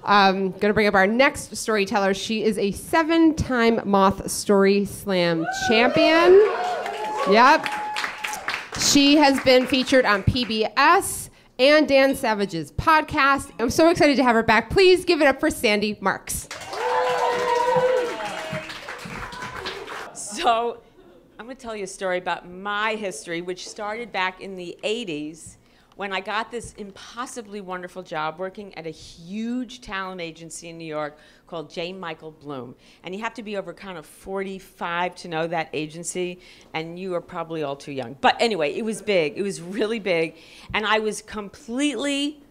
Going to bring up our next storyteller. She is a 7-time Moth Story SLAM champion. Yep. She has been featured on PBS and Dan Savage's podcast. I'm so excited to have her back. Please give it up for Sandi Marx. So I'm going to tell you a story about my history, which started back in the 80s when I got this impossibly wonderful job working at a huge talent agency in New York called J. Michael Bloom. And you have to be over kind of 45 to know that agency, and you are probably all too young. But anyway, it was big. It was really big. And I was completely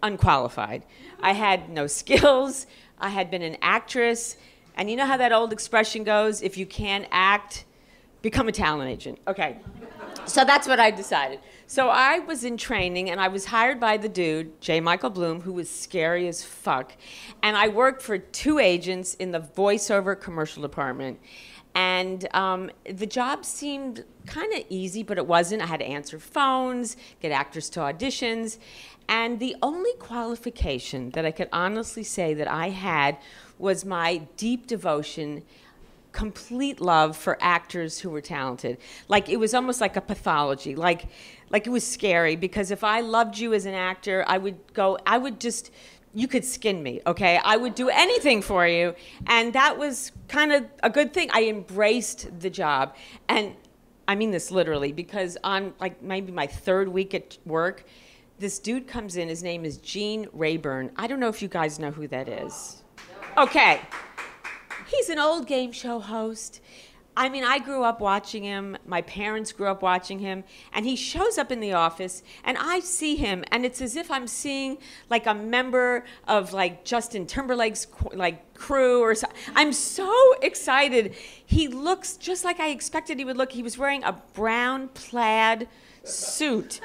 unqualified. I had no skills. I had been an actress. And you know how that old expression goes, if you can't act, become a talent agent. Okay. So that's what I decided. So I was in training, and I was hired by the dude, J. Michael Bloom, who was scary as fuck. And I worked for 2 agents in the voiceover commercial department. And the job seemed kind of easy, but it wasn't. I had to answer phones, get actors to auditions. And the only qualification that I could honestly say that I had was my deep devotion, complete love for actors who were talented. Like, it was almost like a pathology. Like it was scary, because if I loved you as an actor, you could skin me, okay? I would do anything for you. And that was kind of a good thing. I embraced the job. And I mean this literally, because on like maybe my 3rd week at work, this dude comes in, his name is Gene Rayburn. I don't know if you guys know who that is. Okay. He's an old game show host. I mean, I grew up watching him. My parents grew up watching him. And he shows up in the office, and I see him, and it's as if I'm seeing like a member of like Justin Timberlake's like crew or something. I'm so excited. He looks just like I expected he would look. He was wearing a brown plaid suit.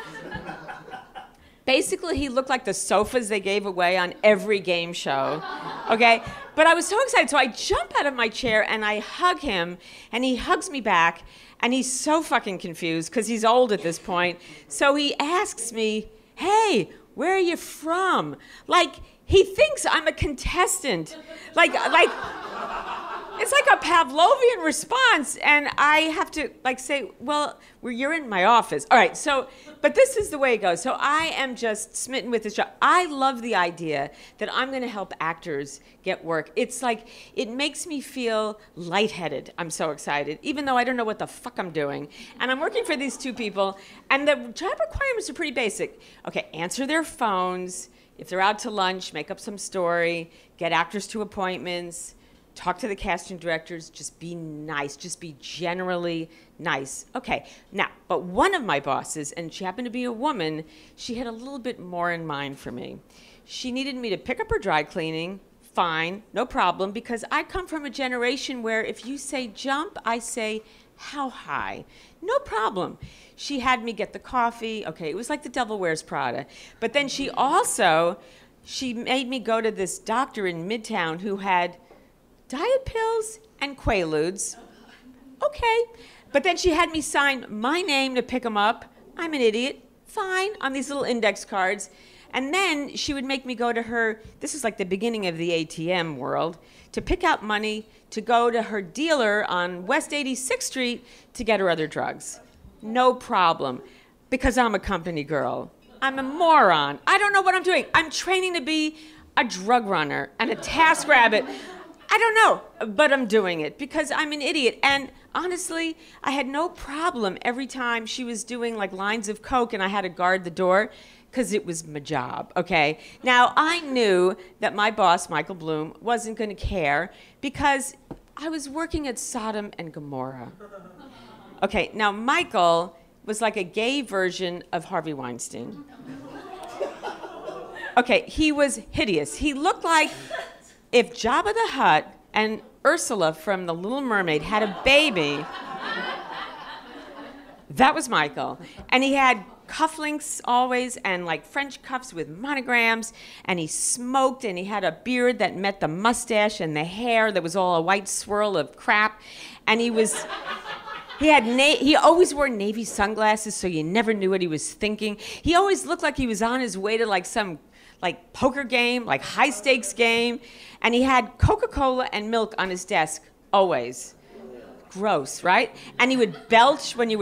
Basically, he looked like the sofas they gave away on every game show, okay? But I was so excited, so I jump out of my chair and I hug him, and he hugs me back, and he's so fucking confused because he's old at this point. So he asks me, "Hey, where are you from?" Like, he thinks I'm a contestant. Like, it's like a Pavlovian response, and I have to like say, well, you're in my office. All right, so, but this is the way it goes. So I am just smitten with this job. I love the idea that I'm gonna help actors get work. It's like, it makes me feel lightheaded. I'm so excited, even though I don't know what the fuck I'm doing. And I'm working for these 2 people, and the job requirements are pretty basic. Okay, answer their phones. If they're out to lunch, make up some story, get actors to appointments, talk to the casting directors, just be nice, just be generally nice. Okay, now, but one of my bosses, and she happened to be a woman, she had a little bit more in mind for me. She needed me to pick up her dry cleaning, fine, no problem, because I come from a generation where if you say jump, I say how high, no problem. She had me get the coffee, okay, it was like the Devil Wears Prada. But then she made me go to this doctor in Midtown who had diet pills and Quaaludes. Okay. But then she had me sign my name to pick them up. I'm an idiot. Fine. On these little index cards. And then she would make me go to her, this is like the beginning of the ATM world, to pick out money to go to her dealer on West 86th Street to get her other drugs. No problem. Because I'm a company girl. I'm a moron. I don't know what I'm doing. I'm training to be a drug runner and a task rabbit. I don't know, but I'm doing it because I'm an idiot. And honestly, I had no problem every time she was doing like lines of coke and I had to guard the door because it was my job, okay? Now, I knew that my boss, Michael Bloom, wasn't going to care because I was working at Sodom and Gomorrah. Okay, now Michael was like a gay version of Harvey Weinstein. Okay, he was hideous. He looked like if Jabba the Hutt and Ursula from The Little Mermaid had a baby, that was Michael. And he had cufflinks always and like French cuffs with monograms, and he smoked, and he had a beard that met the mustache and the hair that was all a white swirl of crap. And he always wore navy sunglasses so you never knew what he was thinking. He always looked like he was on his way to like some like poker game, like high stakes game. And he had Coca-Cola and milk on his desk, always. Gross, right? And he would belch when he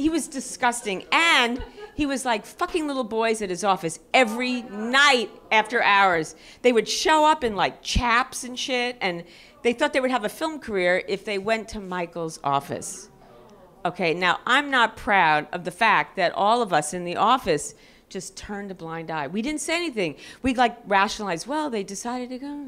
was disgusting. And he was like fucking little boys at his office every night after hours. They would show up in like chaps and shit, and they thought they would have a film career if they went to Michael's office. Okay, now I'm not proud of the fact that all of us in the office just turned a blind eye. We didn't say anything. We like rationalized, well, they decided to go,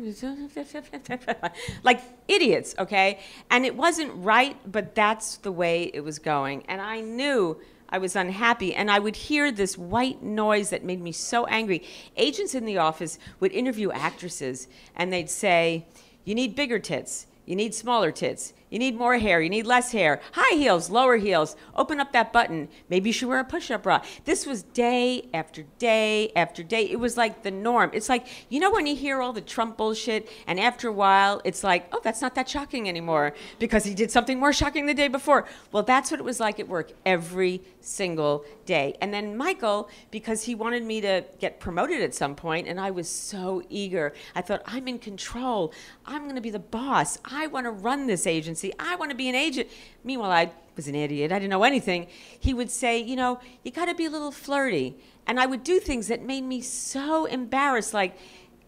like idiots, okay? And it wasn't right, but that's the way it was going. And I knew I was unhappy, and I would hear this white noise that made me so angry. Agents in the office would interview actresses, and they'd say, you need bigger tits, you need smaller tits, you need more hair, you need less hair, high heels, lower heels, open up that button, maybe you should wear a push-up bra. This was day after day after day. It was like the norm. It's like, you know when you hear all the Trump bullshit, and after a while, it's like, oh, that's not that shocking anymore, because he did something more shocking the day before. Well, that's what it was like at work every single day. And then Michael, because he wanted me to get promoted at some point, and I was so eager. I thought, I'm in control. I'm going to be the boss. I want to run this agency. I want to be an agent. Meanwhile, I was an idiot. I didn't know anything. He would say, you know, you got to be a little flirty. And I would do things that made me so embarrassed. Like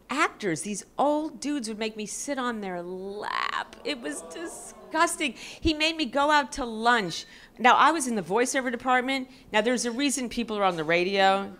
actors, these old dudes would make me sit on their lap. It was disgusting. He made me go out to lunch. Now, I was in the voiceover department. Now, there's a reason people are on the radio.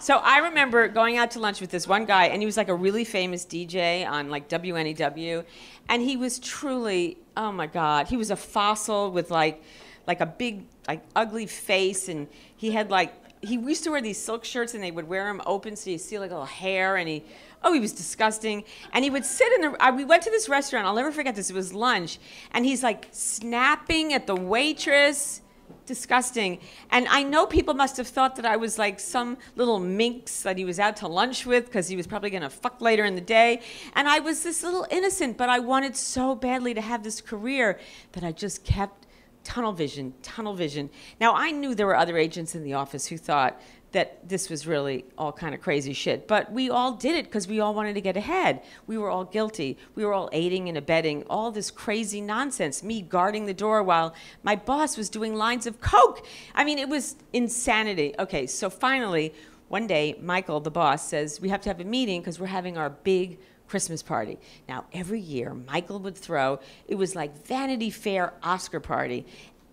So I remember going out to lunch with this one guy, and he was like a really famous DJ on like WNEW, and he was truly, oh my God, he was a fossil with like a big, like ugly face, and he had like, he used to wear these silk shirts, and they would wear them open so you see like a little hair, and he was disgusting. And he would sit in the, we went to this restaurant, I'll never forget this, it was lunch, and he's like snapping at the waitress. Disgusting. And I know people must have thought that I was like some little minx that he was out to lunch with because he was probably going to fuck later in the day. And I was this little innocent, but I wanted so badly to have this career that I just kept tunnel vision, tunnel vision. Now, I knew there were other agents in the office who thought that this was really all kind of crazy shit. But we all did it because we all wanted to get ahead. We were all guilty. We were all aiding and abetting all this crazy nonsense. Me guarding the door while my boss was doing lines of coke. I mean, it was insanity. Okay, so finally, one day, Michael, the boss, says, we have to have a meeting because we're having our big Christmas party. Now, every year, Michael would throw, it was like Vanity Fair Oscar party.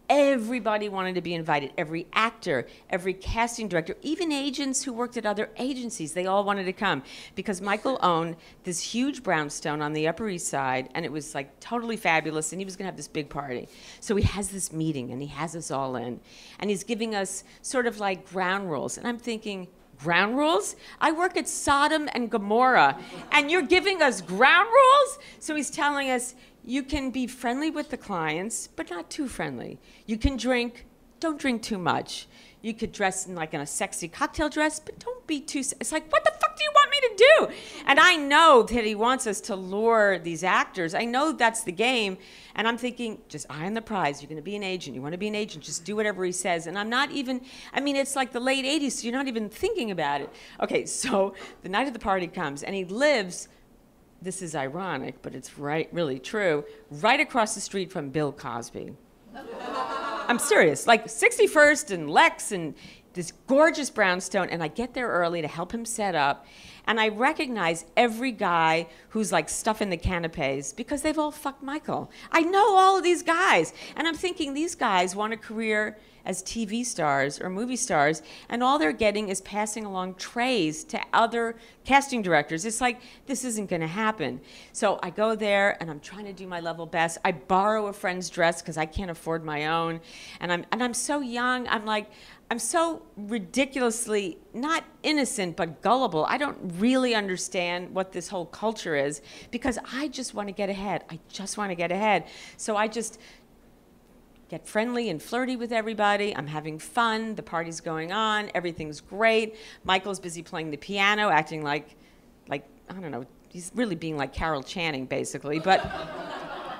Everybody wanted to be invited, every actor, every casting director, even agents who worked at other agencies, they all wanted to come because Michael owned this huge brownstone on the Upper East Side, and it was like totally fabulous, and he was gonna have this big party. So he has this meeting, and he has us all in, and he's giving us sort of like ground rules, and I'm thinking, ground rules? I work at Sodom and Gomorrah, and you're giving us ground rules? So he's telling us, you can be friendly with the clients, but not too friendly. You can drink, don't drink too much. You could dress in like in a sexy cocktail dress, but don't be too, it's like, what the fuck do you want me to do? And I know that he wants us to lure these actors. I know that's the game. And I'm thinking, just eye on the prize. You're gonna be an agent. You wanna be an agent, just do whatever he says. And I'm not even, I mean, it's like the late 80s, so you're not even thinking about it. Okay, so the night of the party comes, and he lives, this is ironic, but it's really true, right across the street from Bill Cosby. I'm serious, like 61st and Lex and this gorgeous brownstone, and I get there early to help him set up, and I recognize every guy who's like stuffing the canapes because they've all fucked Michael. I know all of these guys, and I'm thinking these guys want a career as TV stars or movie stars, and all they're getting is passing along trays to other casting directors. It's like, this isn't gonna happen. So I go there, and I'm trying to do my level best. I borrow a friend's dress because I can't afford my own, and I'm so young, I'm so ridiculously, not innocent, but gullible. I don't really understand what this whole culture is because I just want to get ahead. I just want to get ahead. So I just get friendly and flirty with everybody. I'm having fun. The party's going on. Everything's great. Michael's busy playing the piano, acting like I don't know, he's really being like Carol Channing, basically. But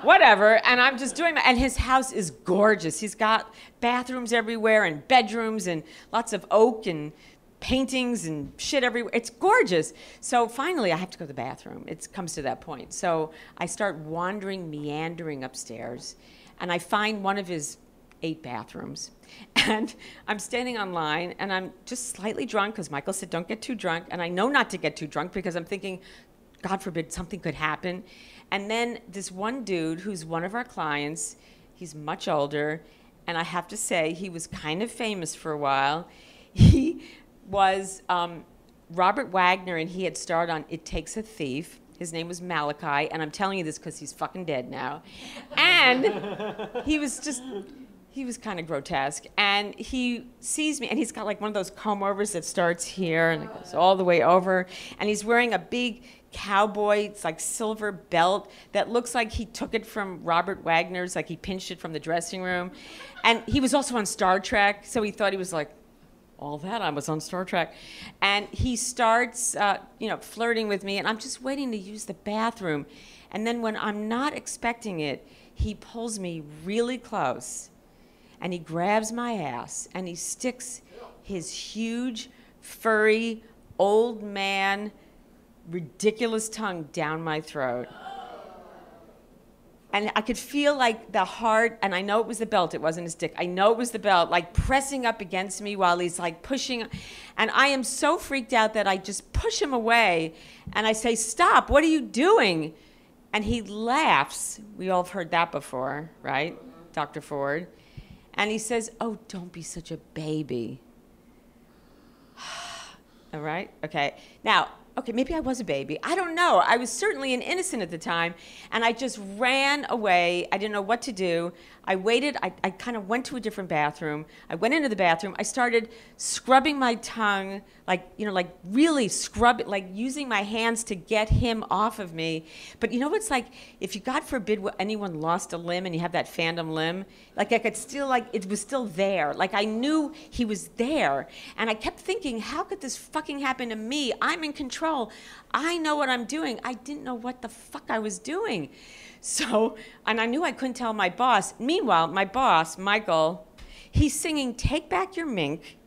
whatever. And I'm just doing and his house is gorgeous. He's got bathrooms everywhere and bedrooms and lots of oak and paintings and shit everywhere. It's gorgeous. So finally, I have to go to the bathroom. It comes to that point. So I start wandering, meandering upstairs, and I find one of his 8 bathrooms. And I'm standing on line, and I'm just slightly drunk, because Michael said, don't get too drunk. And I know not to get too drunk, because I'm thinking, God forbid, something could happen. And then this one dude, who's one of our clients, he's much older, and I have to say, he was kind of famous for a while. He was Robert Wagner, and he had starred on It Takes a Thief. His name was Malachi, and I'm telling you this because he's fucking dead now. And he was kind of grotesque. And he sees me, and he's got like one of those comb-overs that starts here and it goes all the way over. And he's wearing a big cowboy, it's like silver belt that looks like he took it from Robert Wagner's, like he pinched it from the dressing room. And he was also on Star Trek, so he thought he was like, all that, I was on Star Trek. And he starts, flirting with me, and I'm just waiting to use the bathroom. And then when I'm not expecting it, he pulls me really close, and he grabs my ass, and he sticks his huge, furry, old man, ridiculous tongue down my throat. And I could feel like the heart, and I know it was the belt, it wasn't his dick. I know it was the belt, like pressing up against me while he's like pushing. And I am so freaked out that I just push him away. And I say, stop, what are you doing? And he laughs. We all have heard that before, right? Dr. Ford. And he says, oh, don't be such a baby. All right? Okay. Now, okay, maybe I was a baby. I don't know. I was certainly an innocent at the time, and I just ran away. I didn't know what to do. I waited. I kind of went to a different bathroom. I went into the bathroom. I started scrubbing my tongue, like really scrub it, like using my hands to get him off of me. But you know what's like, if you, God forbid, anyone lost a limb and you have that phantom limb, like I could still, like it was still there. Like I knew he was there. And I kept thinking, how could this fucking happen to me? I'm in control. I know what I'm doing. I didn't know what the fuck I was doing. So, and I knew I couldn't tell my boss. Meanwhile, my boss, Michael, he's singing Take Back Your Mink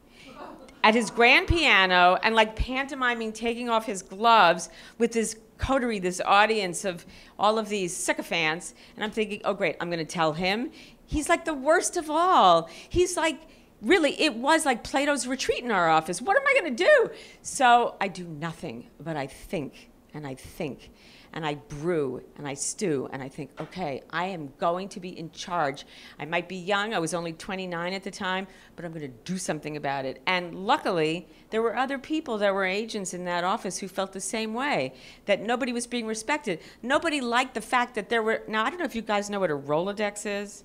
at his grand piano and like pantomiming taking off his gloves with his coterie, this audience of all of these sycophants. And I'm thinking, oh great, I'm gonna tell him. He's like the worst of all. He's like, really, it was like Plato's retreat in our office. What am I gonna do? So I do nothing, but I think, and I think, and I brew, and I stew, and I think, okay, I am going to be in charge. I might be young, I was only 29 at the time, but I'm gonna do something about it. And luckily, there were other people that were agents in that office who felt the same way, that nobody was being respected. Nobody liked the fact that there were, now I don't know if you guys know what a Rolodex is.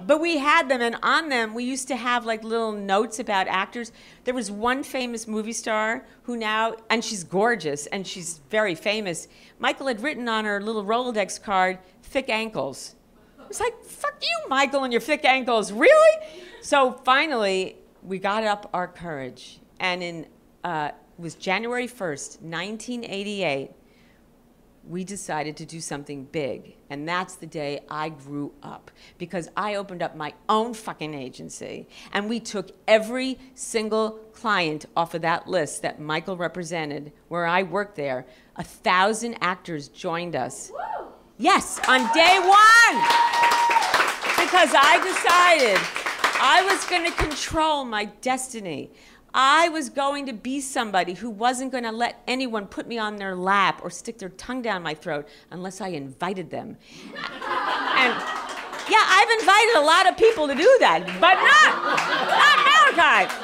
But we had them, and on them, we used to have like little notes about actors. There was one famous movie star who now, and she's gorgeous, and she's very famous. Michael had written on her little Rolodex card, thick ankles. It's like, fuck you, Michael, and your thick ankles, really? So finally, we got up our courage, and it was January 1st, 1988, we decided to do something big. And that's the day I grew up, because I opened up my own fucking agency, and we took every single client off of that list that Michael represented, where I worked there. 1,000 actors joined us. Woo! Yes, on day one, because I decided I was going to control my destiny. I was going to be somebody who wasn't going to let anyone put me on their lap or stick their tongue down my throat unless I invited them. And yeah, I've invited a lot of people to do that, but not Malachi.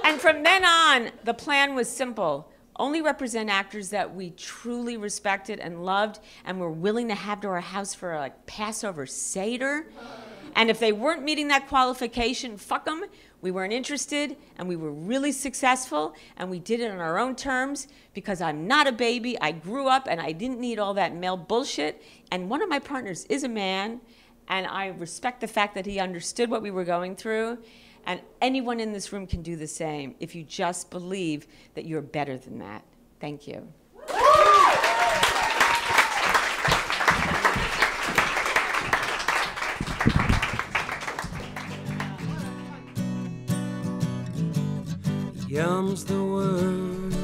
And from then on, the plan was simple. Only represent actors that we truly respected and loved and were willing to have to our house for a Passover Seder. And if they weren't meeting that qualification, fuck them. We weren't interested, and we were really successful, and we did it on our own terms, because I'm not a baby. I grew up, and I didn't need all that male bullshit. And one of my partners is a man, and I respect the fact that he understood what we were going through. And anyone in this room can do the same if you just believe that you're better than that. Thank you. the world.